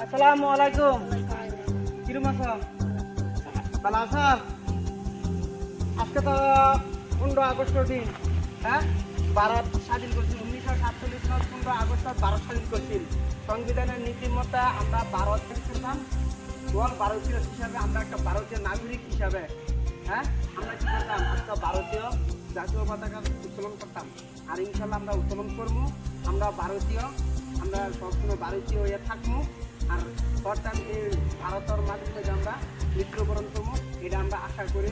আসসালামু আলাইকুম। কিরম আছো? ভালো আছো? আজকে তো 15 আগস্টের দিন। হ্যাঁ, ভারত স্বাধীন করছিল 1947 সাল 15 আগস্ট ভারত স্বাধীন করছিল। সংবিধানের নীতিমতে আমরা ভারত ছিলাম এবং ভারতীয় হিসাবে আমরা একটা ভারতীয় নাগরিক হিসাবে হ্যাঁ আমরা কি করতাম, আজকে ভারতীয় জাতীয় পতাকা উত্তোলন করতাম। আর ইনশাল্লাহ আমরা উত্তোলন করবো। আমরা ভারতীয়, আমরা সবসময় ভারতীয় হয়ে থাকবো। আর অর্থাৎ এই ভারতের মাধ্যমে যে আমরা মৃত্যুবরণ করবো, এটা আমরা আশা করি।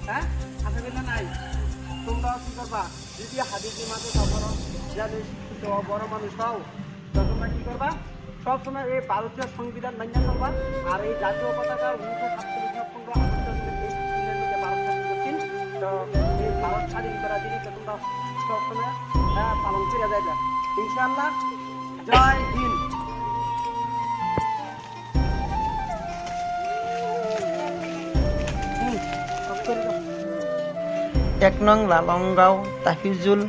হ্যাঁ, আশা করি না নাই? তোমরাও কি করবা? যদি হাদিসি মাঝে সফর যাদের শিক্ষিত বড় মানুষ হও, তো তোমরা কি করবা? সবসময় এই ভারতীয় সংবিধান মান্য করবা। আর এই জাতীয় পতাকা 1947 ভারত স্বাধীন করছেন, তো এই ভারত স্বাধীন করার জিনিসটা তোমরা সবসময় পালন করে যাবে ইনশাআল্লাহ। জয় হিন্দ। এক নং লালংগাঁও তাহিজুল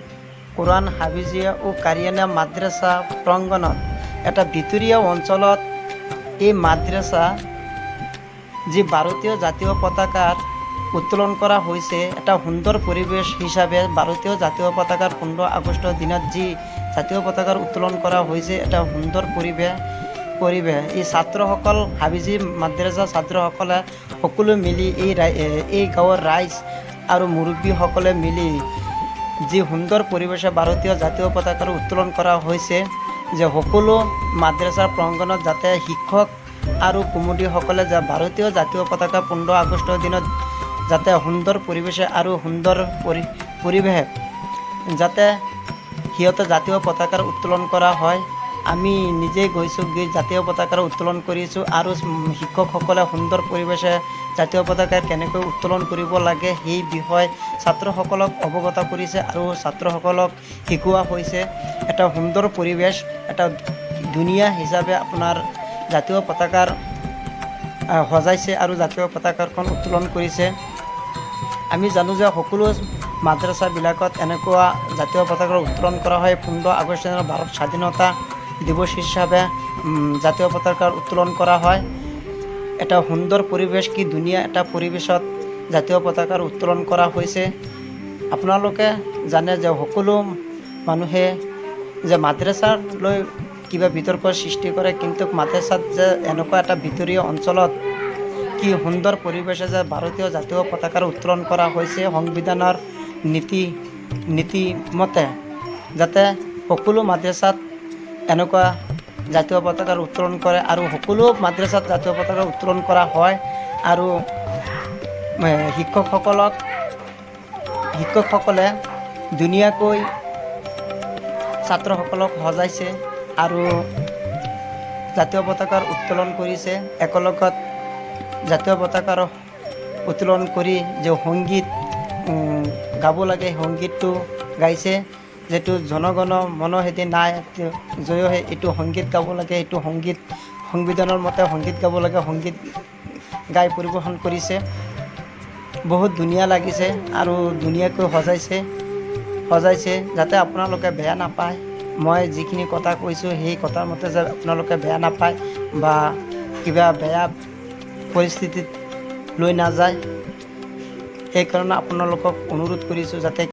কোরআন হাফিজিয়া ও কারিয়ানা মাদ্রাসা প্রাঙ্গণত এটা ভিতৰীয়া অঞ্চলত এই মাদ্রাসা যি ভারতীয় জাতীয় পতাকার উত্তোলন করা হয়েছে, এটা সুন্দর পরিবেশ হিসাবে ভারতীয় জাতীয় পতাকার 15 আগস্টের দিনত যি জাতীয় পতাকার উত্তোলন করা হয়েছে, এটা সুন্দর পরিবেশ এই ছাত্ৰসকল হাফিজি মাদ্ৰাছা ছাত্ৰসকলে সকলো মিলি এই গাঁৱৰ ৰাইজ আৰু মুৰব্বীসকলে মিলি যি সুন্দৰ পৰিৱেশে ভাৰতীয় জাতীয় পতাকাৰ উত্তোলন কৰা হৈছে, যে সকলো মাদ্ৰাছাৰ প্ৰাংগণত যাতে শিক্ষক আৰু কমিটিসকলে যে ভাৰতীয় জাতীয় পতাকা 15 আগষ্টৰ দিনত যাতে সুন্দৰ পৰিৱেশে আৰু সুন্দৰ পৰিৱেশে যাতে সিহঁতে জাতীয় পতাকাৰ উত্তোলন কৰা হয়। আমি নিজেই গৈছোঁ, গৈ জাতীয় পতাকাৰ উত্তোলন কৰিছোঁ। আৰু শিক্ষকসকলে সুন্দৰ পৰিৱেশে জাতীয় পতাকা কেনেকৈ উত্তোলন কৰিব লাগে সেই বিষয়ে ছাত্ৰসকলক অৱগত কৰিছে আৰু ছাত্ৰসকলক শিকোৱা হৈছে। এটা সুন্দৰ পৰিৱেশ, এটা ধুনীয়া হিচাপে আপোনাৰ জাতীয় পতাকাৰ সজাইছে আৰু জাতীয় পতাকাখন উত্তোলন কৰিছে। আমি জানো যে সকলো মাদ্ৰাছাবিলাকত এনেকুৱা জাতীয় পতাকাৰ উত্তোলন কৰা হয়। 15 আগষ্ট ভাৰত স্বাধীনতা দিৱস হিসাবে জাতীয় পতাকাৰ উত্তোলন কৰা হয়। এটা সুন্দৰ পৰিৱেশ, কি ধুনীয়া এটা পৰিৱেশত জাতীয় পতাকাৰ উত্তোলন কৰা হৈছে। আপোনালোকে জানে যে সকলো মানুহে যে মাদ্ৰাছালৈ কিবা বিতৰ্কৰ সৃষ্টি কৰে, কিন্তু মাদ্ৰাছাত যে এনেকুৱা এটা ভিতৰীয় অঞ্চলত কি সুন্দৰ পৰিৱেশে যে ভাৰতীয় জাতীয় পতাকাৰ উত্তোলন কৰা হৈছে সংবিধানৰ নীতিমতে, যাতে সকলো মাদ্ৰাছাত এনেকুৱা জাতীয় পতাকাৰ উত্তোলন কৰে আৰু সকলো মাদ্ৰাছাত জাতীয় পতাকা উত্তোলন কৰা হয়। আৰু শিক্ষকসকলে ধুনীয়াকৈ ছাত্ৰসকলক সজাইছে আৰু জাতীয় পতাকাৰ উত্তোলন কৰিছে। একেলগত জাতীয় পতাকাৰ উত্তোলন কৰি যে সংগীত গাব লাগে, সংগীতটো গাইছে। যিটো জনগণ মন হেতি নাই জয়হে, এইটো সংগীত গাব লাগে, এইটো সংগীত সংবিধানৰ মতে সংগীত গাব লাগে, সংগীত গাই পৰিৱেশন কৰিছে। বহুত ধুনীয়া লাগিছে আৰু ধুনীয়াকৈ সজাইছে যাতে আপোনালোকে বেয়া নাপায়। মই যিখিনি কথা কৈছোঁ সেই কথাৰ মতে যে আপোনালোকে বেয়া নাপায় বা কিবা বেয়া পৰিস্থিতিত লৈ নাযায়, সেইকাৰণে আপোনালোকক অনুৰোধ কৰিছোঁ যাতে